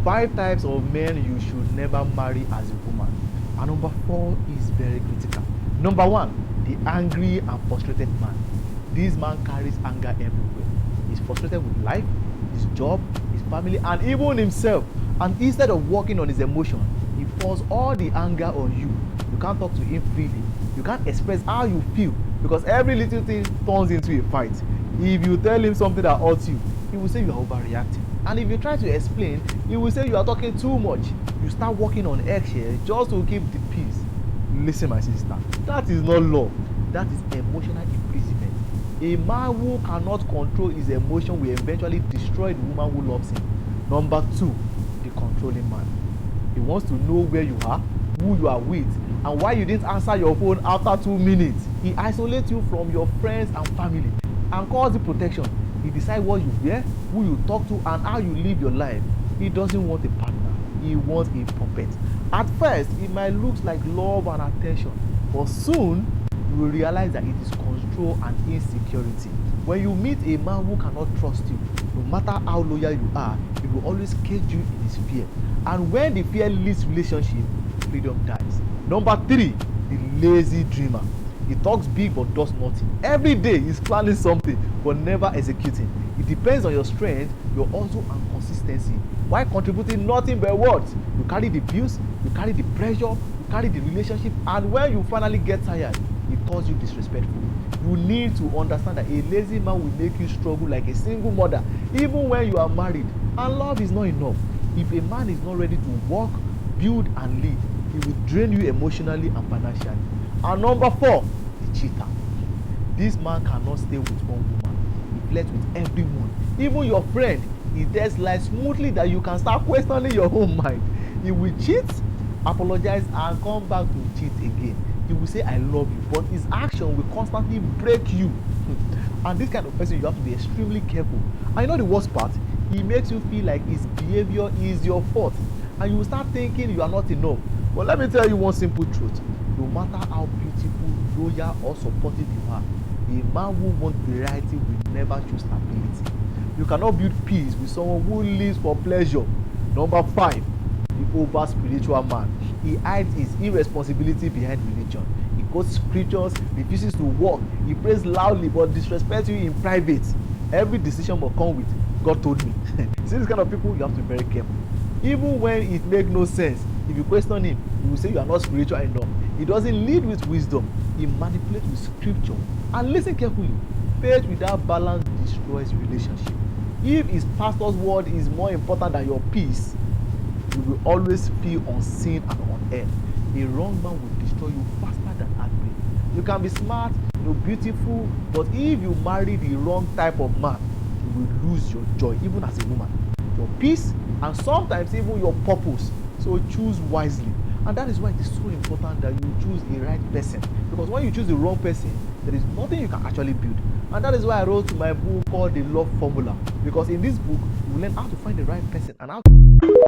5 types of men you should never marry as a woman. And number 4 is very critical. Number 1, the angry and frustrated man. This man carries anger everywhere. He's frustrated with life, his job, his family, and even himself. And instead of working on his emotion, he pours all the anger on you. You can't talk to him freely. You can't express how you feel because every little thing turns into a fight. If you tell him something that hurts you, he will say you are overreacting. And if you try to explain, he will say you are talking too much. You start working on eggshells just to keep the peace. Listen, my sister, that is not love. That is emotional imprisonment. A man who cannot control his emotion will eventually destroy the woman who loves him. Number 2, the controlling man. He wants to know where you are, who you are with, and why you didn't answer your phone after 2 minutes. He isolates you from your friends and family and calls it protection. He decides what you wear, who you talk to, and how you live your life. He doesn't want a partner. He wants a puppet. At first, it might look like love and attention, but soon you will realize that it is control and insecurity. When you meet a man who cannot trust you, no matter how loyal you are, he will always cage you in his fear. And when the fear leads relationship, freedom dies. Number 3, the lazy dreamer. He talks big but does nothing. Every day he's planning something but never executing. It depends on your strength, your hustle and consistency. While contributing nothing but words, you carry the bills, you carry the pressure, you carry the relationship, and when you finally get tired, he calls you disrespectful. You need to understand that a lazy man will make you struggle like a single mother, even when you are married. And love is not enough. If a man is not ready to work, build, and lead, he will drain you emotionally and financially. And number 4, the cheater. This man cannot stay with one woman. He flirts with everyone, even your friend. He tells lies smoothly that you can start questioning your own mind. He will cheat, apologize, and come back to cheat again. He will say I love you, but his action will constantly break you. And this kind of person, you have to be extremely careful. And you know the worst part, he makes you feel like his behavior is your fault, and you will start thinking you are not enough. But let me tell you one simple truth: no matter how beautiful, loyal, or supportive you are, a man who wants variety will never choose stability. You cannot build peace with someone who lives for pleasure. Number 5, the over spiritual man. He hides his irresponsibility behind religion. He quotes scriptures, refuses to work. He prays loudly but disrespects you in private. Every decision must come with God told me. See, this kind of people, you have to be very careful. Even when it makes no sense, if you question him, he will say you are not spiritual enough. He doesn't lead with wisdom. He manipulates with scripture. And listen carefully, faith without balance destroys relationship. If his pastor's word is more important than your peace, you will always feel unseen and unearned. A wrong man will destroy you faster than heartbreak. You can be smart, beautiful, but if you marry the wrong type of man, you will lose your joy, even as a woman, your peace, and sometimes even your purpose. So choose wisely. And that is why it is so important that you choose the right person. Because when you choose the wrong person, there is nothing you can actually build. And that is why I wrote my book called The Love Formula. Because in this book, you will learn how to find the right person and how to